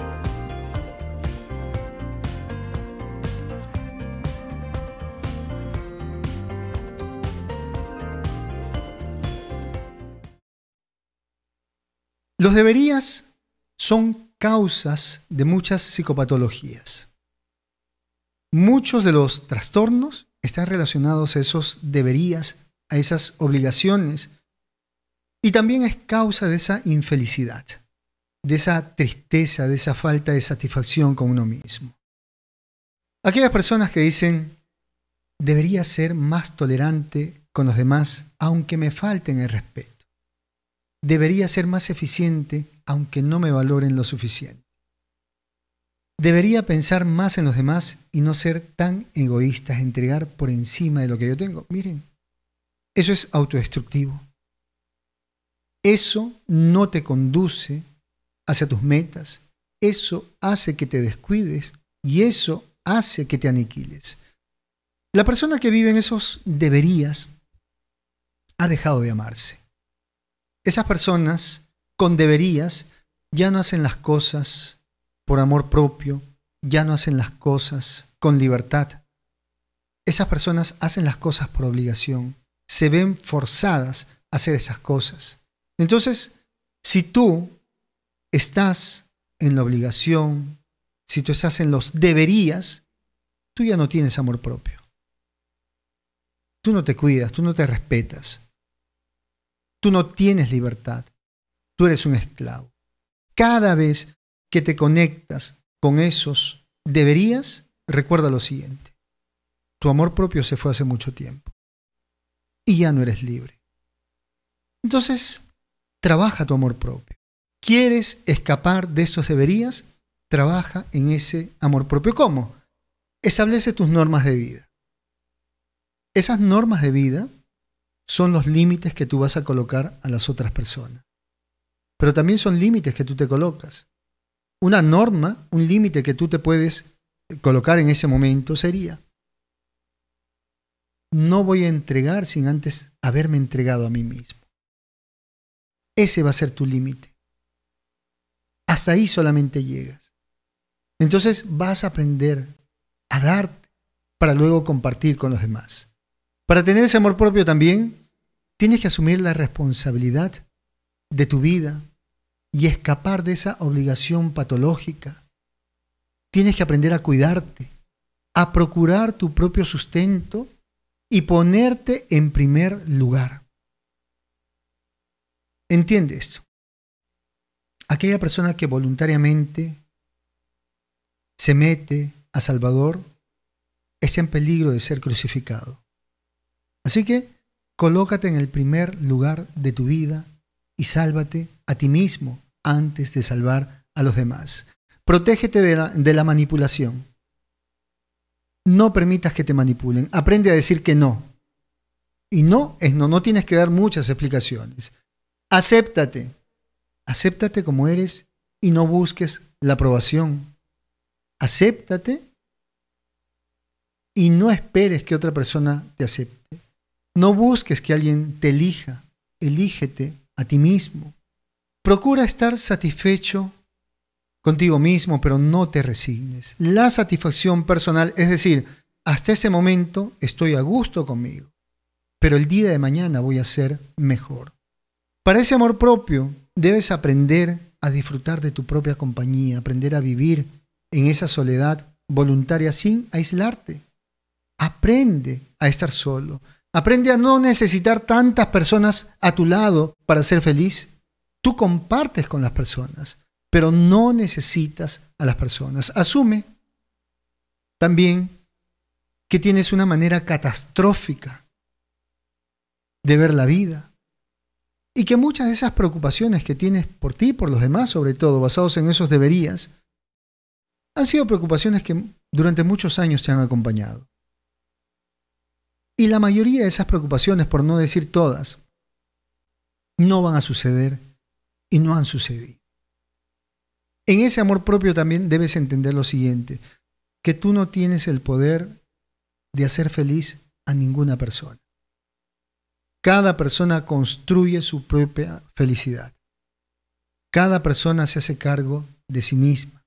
A: Los deberías son causas de muchas psicopatologías. Muchos de los trastornos están relacionados a esos deberías, a esas obligaciones, y también es causa de esa infelicidad, de esa tristeza, de esa falta de satisfacción con uno mismo. Aquellas personas que dicen, debería ser más tolerante con los demás, aunque me falten el respeto. Debería ser más eficiente, aunque no me valoren lo suficiente. Debería pensar más en los demás y no ser tan egoístas, entregar por encima de lo que yo tengo. Miren, eso es autodestructivo. Eso no te conduce hacia tus metas. Eso hace que te descuides y eso hace que te aniquiles. La persona que vive en esos deberías ha dejado de amarse. Esas personas con deberías ya no hacen las cosas por amor propio, ya no hacen las cosas con libertad. Esas personas hacen las cosas por obligación, se ven forzadas a hacer esas cosas. Entonces, si tú estás en la obligación, si tú estás en los deberías, tú ya no tienes amor propio. Tú no te cuidas, tú no te respetas. Tú no tienes libertad, tú eres un esclavo. Cada vez que te conectas con esos deberías, recuerda lo siguiente. Tu amor propio se fue hace mucho tiempo y ya no eres libre. Entonces, trabaja tu amor propio. ¿Quieres escapar de esos deberías? Trabaja en ese amor propio. ¿Cómo? Establece tus normas de vida. Esas normas de vida son los límites que tú vas a colocar a las otras personas. Pero también son límites que tú te colocas. Una norma, un límite que tú te puedes colocar en ese momento sería: no voy a entregar sin antes haberme entregado a mí mismo. Ese va a ser tu límite. Hasta ahí solamente llegas. Entonces vas a aprender a darte para luego compartir con los demás. Para tener ese amor propio también, tienes que asumir la responsabilidad de tu vida y escapar de esa obligación patológica. Tienes que aprender a cuidarte, a procurar tu propio sustento y ponerte en primer lugar. ¿Entiende esto? Aquella persona que voluntariamente se mete a Salvador está en peligro de ser crucificado. Así que colócate en el primer lugar de tu vida y sálvate a ti mismo antes de salvar a los demás. Protégete de la manipulación. No permitas que te manipulen. Aprende a decir que no. Y no es no. No tienes que dar muchas explicaciones. Acéptate. Acéptate como eres y no busques la aprobación. Acéptate y no esperes que otra persona te acepte. No busques que alguien te elija, elígete a ti mismo. Procura estar satisfecho contigo mismo, pero no te resignes. La satisfacción personal, es decir, hasta ese momento estoy a gusto conmigo, pero el día de mañana voy a ser mejor. Para ese amor propio debes aprender a disfrutar de tu propia compañía, aprender a vivir en esa soledad voluntaria sin aislarte. Aprende a estar solo. Aprende a no necesitar tantas personas a tu lado para ser feliz. Tú compartes con las personas, pero no necesitas a las personas. Asume también que tienes una manera catastrófica de ver la vida y que muchas de esas preocupaciones que tienes por ti y por los demás, sobre todo basados en esos deberías, han sido preocupaciones que durante muchos años te han acompañado. Y la mayoría de esas preocupaciones, por no decir todas, no van a suceder y no han sucedido. En ese amor propio también debes entender lo siguiente, que tú no tienes el poder de hacer feliz a ninguna persona. Cada persona construye su propia felicidad. Cada persona se hace cargo de sí misma.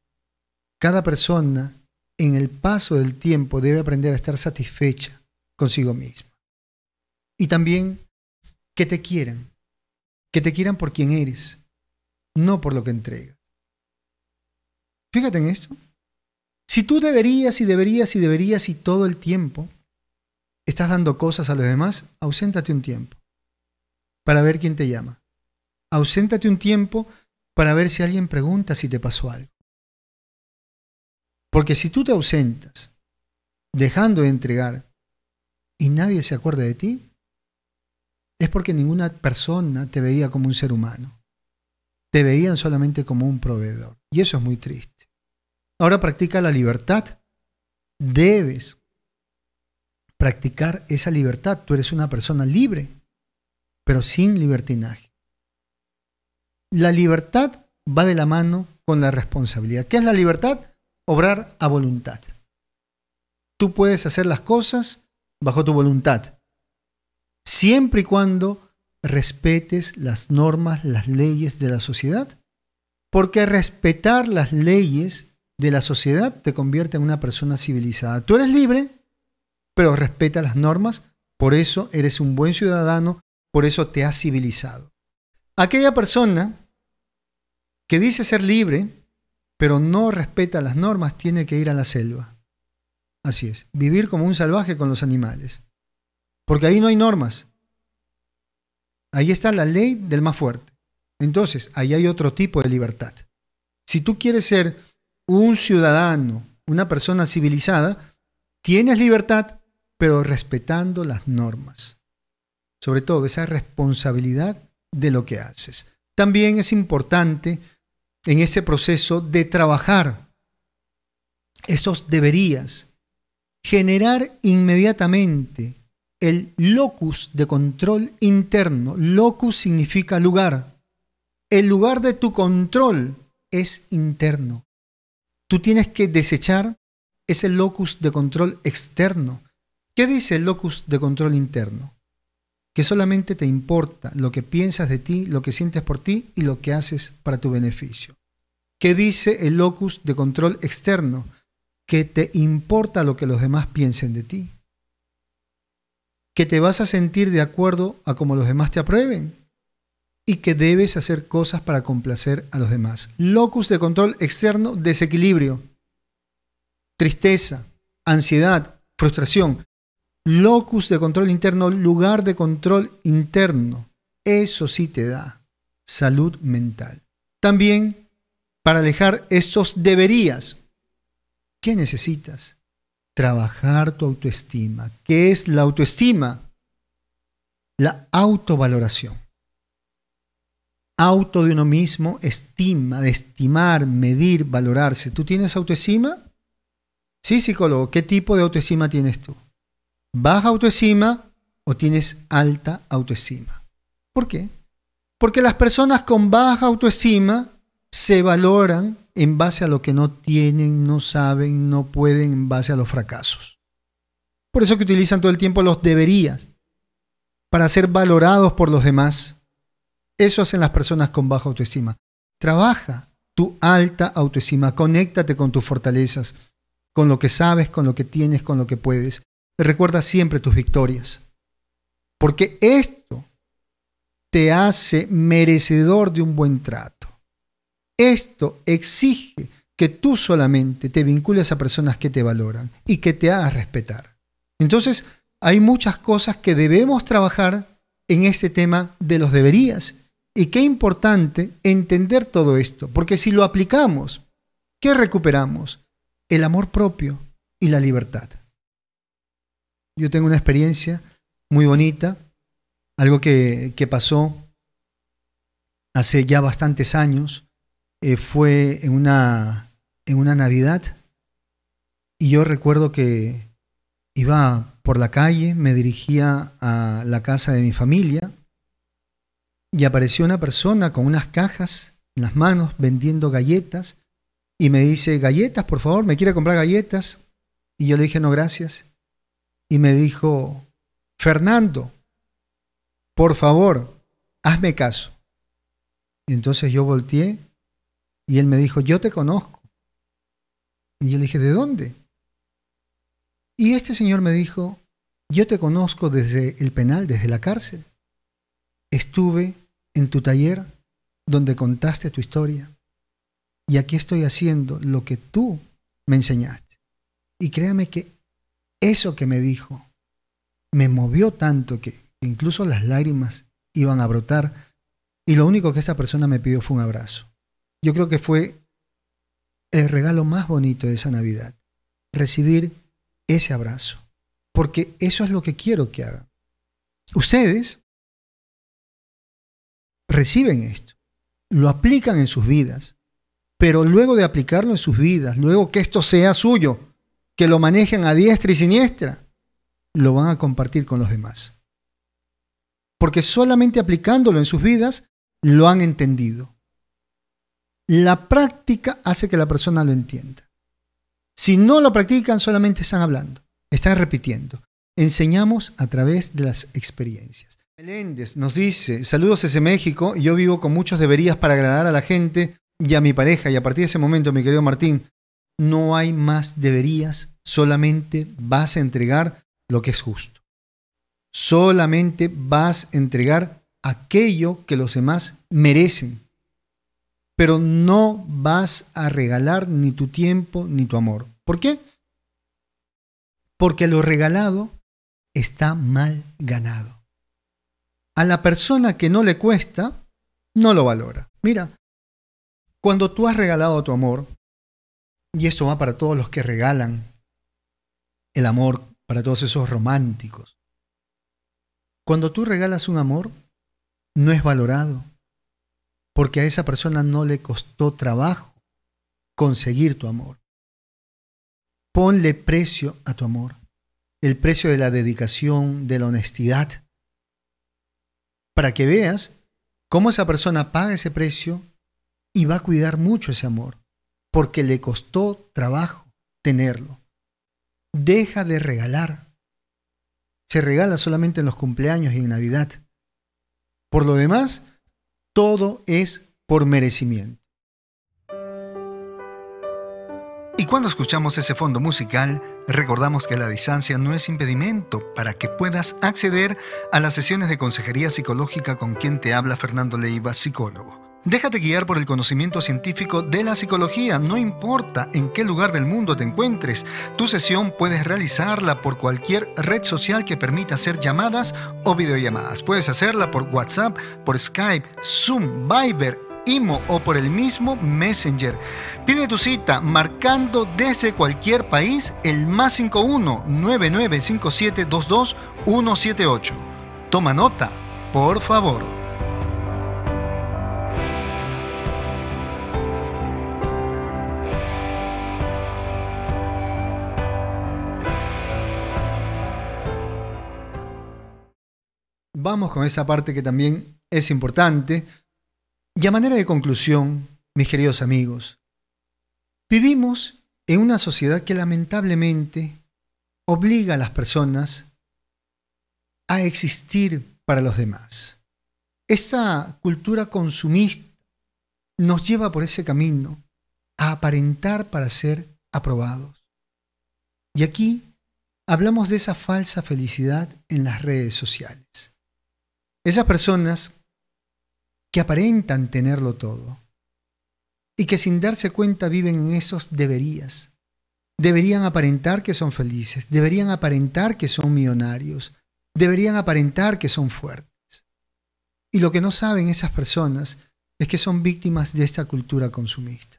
A: Cada persona en el paso del tiempo debe aprender a estar satisfecha consigo misma. Y también que te quieran por quien eres, no por lo que entregas. Fíjate en esto. Si tú deberías y todo el tiempo estás dando cosas a los demás, auséntate un tiempo para ver quién te llama. Auséntate un tiempo para ver si alguien pregunta si te pasó algo. Porque si tú te ausentas, dejando de entregar, y nadie se acuerda de ti, es porque ninguna persona te veía como un ser humano. Te veían solamente como un proveedor. Y eso es muy triste. Ahora practica la libertad. Debes practicar esa libertad. Tú eres una persona libre, pero sin libertinaje. La libertad va de la mano con la responsabilidad. ¿Qué es la libertad? Obrar a voluntad. Tú puedes hacer las cosas bajo tu voluntad, siempre y cuando respetes las normas, las leyes de la sociedad, porque respetar las leyes de la sociedad te convierte en una persona civilizada. Tú eres libre, pero respeta las normas, por eso eres un buen ciudadano, por eso te has civilizado. Aquella persona que dice ser libre, pero no respeta las normas, tiene que ir a la selva. Así es, vivir como un salvaje con los animales. Porque ahí no hay normas. Ahí está la ley del más fuerte. Entonces, ahí hay otro tipo de libertad. Si tú quieres ser un ciudadano, una persona civilizada, tienes libertad, pero respetando las normas. Sobre todo, esa responsabilidad de lo que haces. También es importante en ese proceso de trabajar esos deberías, generar inmediatamente el locus de control interno. Locus significa lugar. El lugar de tu control es interno. Tú tienes que desechar ese locus de control externo. ¿Qué dice el locus de control interno? Que solamente te importa lo que piensas de ti, lo que sientes por ti y lo que haces para tu beneficio. ¿Qué dice el locus de control externo? Que te importa lo que los demás piensen de ti. Que te vas a sentir de acuerdo a cómo los demás te aprueben. Y que debes hacer cosas para complacer a los demás. Locus de control externo, desequilibrio, tristeza, ansiedad, frustración. Locus de control interno, lugar de control interno. Eso sí te da salud mental. También, para alejar estos deberías, ¿qué necesitas? Trabajar tu autoestima. ¿Qué es la autoestima? La autovaloración. Auto de uno mismo, estima, de estimar, medir, valorarse. ¿Tú tienes autoestima? Sí, psicólogo. ¿Qué tipo de autoestima tienes tú? ¿Baja autoestima o tienes alta autoestima? ¿Por qué? Porque las personas con baja autoestima se valoran en base a lo que no tienen, no saben, no pueden, en base a los fracasos. Por eso que utilizan todo el tiempo los deberías para ser valorados por los demás. Eso hacen las personas con baja autoestima. Trabaja tu alta autoestima, conéctate con tus fortalezas, con lo que sabes, con lo que tienes, con lo que puedes. Recuerda siempre tus victorias, porque esto te hace merecedor de un buen trato. Esto exige que tú solamente te vincules a personas que te valoran y que te hagas respetar. Entonces, hay muchas cosas que debemos trabajar en este tema de los deberías. Y qué importante entender todo esto, porque si lo aplicamos, ¿qué recuperamos? El amor propio y la libertad. Yo tengo una experiencia muy bonita, algo que pasó hace ya bastantes años. Fue en una Navidad, y yo recuerdo que iba por la calle, me dirigía a la casa de mi familia, y apareció una persona con unas cajas en las manos vendiendo galletas, y me dice: galletas, por favor, ¿me quiere comprar galletas? Y yo le dije: no, gracias. Y me dijo: Fernando, por favor, hazme caso. Y entonces yo volteé y él me dijo: yo te conozco. Y yo le dije: ¿de dónde? Y este señor me dijo: yo te conozco desde el penal, desde la cárcel. Estuve en tu taller donde contaste tu historia, y aquí estoy haciendo lo que tú me enseñaste. Y créame que eso que me dijo me movió tanto que incluso las lágrimas iban a brotar, y lo único que esta persona me pidió fue un abrazo. Yo creo que fue el regalo más bonito de esa Navidad, recibir ese abrazo, porque eso es lo que quiero que hagan. Ustedes reciben esto, lo aplican en sus vidas, pero luego de aplicarlo en sus vidas, luego que esto sea suyo, que lo manejen a diestra y siniestra, lo van a compartir con los demás. Porque solamente aplicándolo en sus vidas lo han entendido. La práctica hace que la persona lo entienda. Si no lo practican, solamente están hablando, están repitiendo. Enseñamos a través de las experiencias. Meléndez nos dice: saludos desde México, yo vivo con muchos deberías para agradar a la gente y a mi pareja, y a partir de ese momento, mi querido Martín, no hay más deberías, solamente vas a entregar lo que es justo. Solamente vas a entregar aquello que los demás merecen, pero no vas a regalar ni tu tiempo ni tu amor. ¿Por qué? Porque lo regalado está mal ganado. A la persona que no le cuesta, no lo valora. Mira, cuando tú has regalado tu amor, y esto va para todos los que regalan el amor, para todos esos románticos, cuando tú regalas un amor, no es valorado, porque a esa persona no le costó trabajo conseguir tu amor. Ponle precio a tu amor, el precio de la dedicación, de la honestidad, para que veas cómo esa persona paga ese precio y va a cuidar mucho ese amor, porque le costó trabajo tenerlo. Deja de regalar. Se regala solamente en los cumpleaños y en Navidad. Por lo demás, todo es por merecimiento. Y cuando escuchamos ese fondo musical, recordamos que la distancia no es impedimento para que puedas acceder a las sesiones de consejería psicológica con quien te habla Fernando Leiva, psicólogo. Déjate guiar por el conocimiento científico de la psicología, no importa en qué lugar del mundo te encuentres. Tu sesión puedes realizarla por cualquier red social que permita hacer llamadas o videollamadas. Puedes hacerla por WhatsApp, por Skype, Zoom, Viber, Imo o por el mismo Messenger. Pide tu cita marcando desde cualquier país el +51 995722 178. Toma nota, por favor. Vamos con esa parte que también es importante. Y a manera de conclusión, mis queridos amigos, vivimos en una sociedad que lamentablemente obliga a las personas a existir para los demás. Esta cultura consumista nos lleva por ese camino a aparentar para ser aprobados. Y aquí hablamos de esa falsa felicidad en las redes sociales. Esas personas que aparentan tenerlo todo y que sin darse cuenta viven en esos deberías. Deberían aparentar que son felices, deberían aparentar que son millonarios, deberían aparentar que son fuertes. Y lo que no saben esas personas es que son víctimas de esta cultura consumista.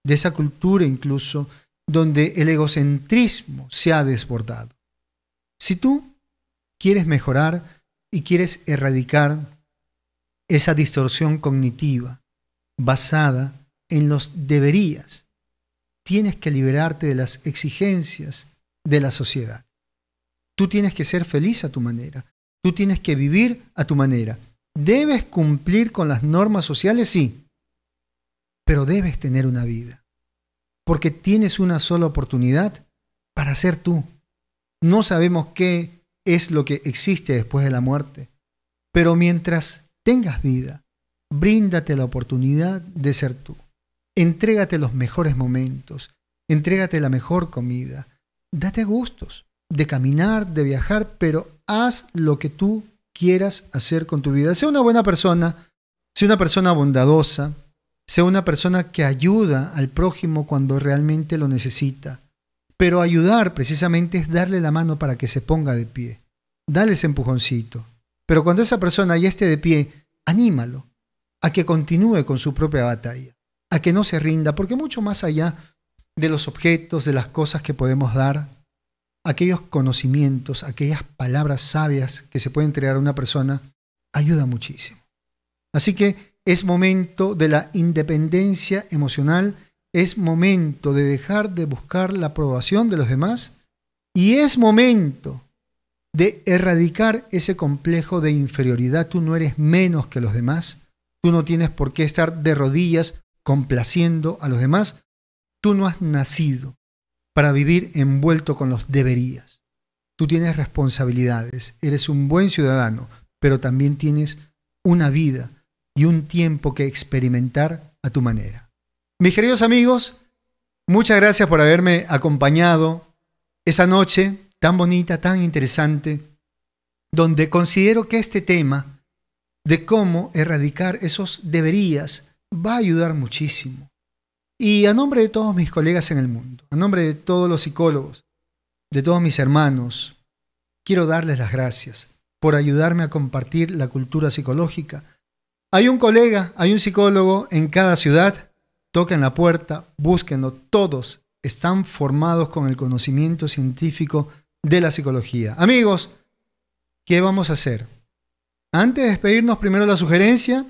A: De esa cultura incluso donde el egocentrismo se ha desbordado. Si tú quieres mejorar y quieres erradicar esa distorsión cognitiva basada en los deberías, tienes que liberarte de las exigencias de la sociedad. Tú tienes que ser feliz a tu manera. Tú tienes que vivir a tu manera. ¿Debes cumplir con las normas sociales? Sí. Pero debes tener una vida. Porque tienes una sola oportunidad para ser tú. No sabemos qué es lo que existe después de la muerte. Pero mientras tengas vida, bríndate la oportunidad de ser tú. Entrégate los mejores momentos. Entrégate la mejor comida. Date gustos de caminar, de viajar, pero haz lo que tú quieras hacer con tu vida. Sea una buena persona, sea una persona bondadosa, sea una persona que ayuda al prójimo cuando realmente lo necesita. Pero ayudar precisamente es darle la mano para que se ponga de pie. Dale ese empujoncito. Pero cuando esa persona ya esté de pie, anímalo a que continúe con su propia batalla, a que no se rinda, porque mucho más allá de los objetos, de las cosas que podemos dar, aquellos conocimientos, aquellas palabras sabias que se pueden entregar a una persona, ayuda muchísimo. Así que es momento de la independencia emocional, es momento de dejar de buscar la aprobación de los demás y es momento de erradicar ese complejo de inferioridad. Tú no eres menos que los demás, tú no tienes por qué estar de rodillas complaciendo a los demás, tú no has nacido para vivir envuelto con los deberías. Tú tienes responsabilidades, eres un buen ciudadano, pero también tienes una vida y un tiempo que experimentar a tu manera. Mis queridos amigos, muchas gracias por haberme acompañado esa noche tan bonita, tan interesante, donde considero que este tema de cómo erradicar esos deberías va a ayudar muchísimo. Y a nombre de todos mis colegas en el mundo, a nombre de todos los psicólogos, de todos mis hermanos, quiero darles las gracias por ayudarme a compartir la cultura psicológica. Hay un colega, hay un psicólogo en cada ciudad, toquen la puerta, búsquenlo, todos están formados con el conocimiento científico de la psicología. Amigos, ¿qué vamos a hacer? Antes de despedirnos, primero la sugerencia,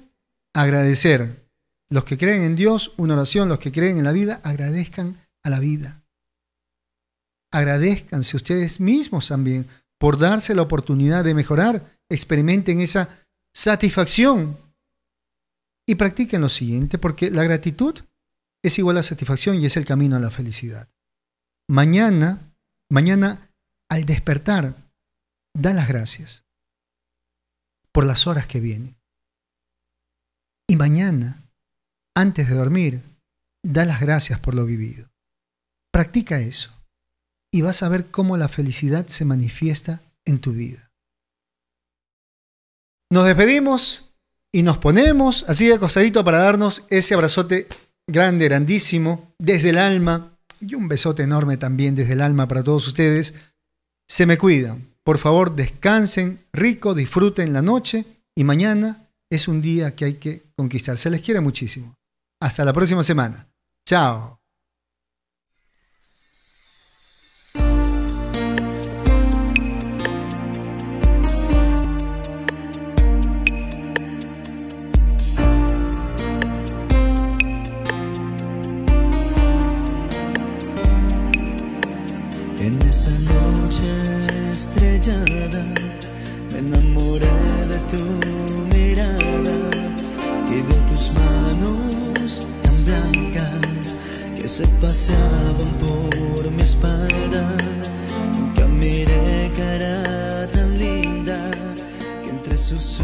A: agradecer. Los que creen en Dios, una oración. Los que creen en la vida, agradezcan a la vida. Agradézcanse ustedes mismos también por darse la oportunidad de mejorar. Experimenten esa satisfacción. Y practiquen lo siguiente, porque la gratitud es igual a satisfacción y es el camino a la felicidad. Mañana, al despertar, da las gracias por las horas que vienen. Y mañana, antes de dormir, da las gracias por lo vivido. Practica eso y vas a ver cómo la felicidad se manifiesta en tu vida. Nos despedimos y nos ponemos así de acostadito para darnos ese abrazote grande, grandísimo, desde el alma, y un besote enorme también desde el alma para todos ustedes. Se me cuidan. Por favor, descansen rico, disfruten la noche y mañana es un día que hay que conquistar. Se les quiere muchísimo. Hasta la próxima semana. Chao.
B: En esa noche estrellada me enamoré de tu mirada y de tus manos tan blancas que se paseaban por mi espalda. Nunca miré cara tan linda que entre sus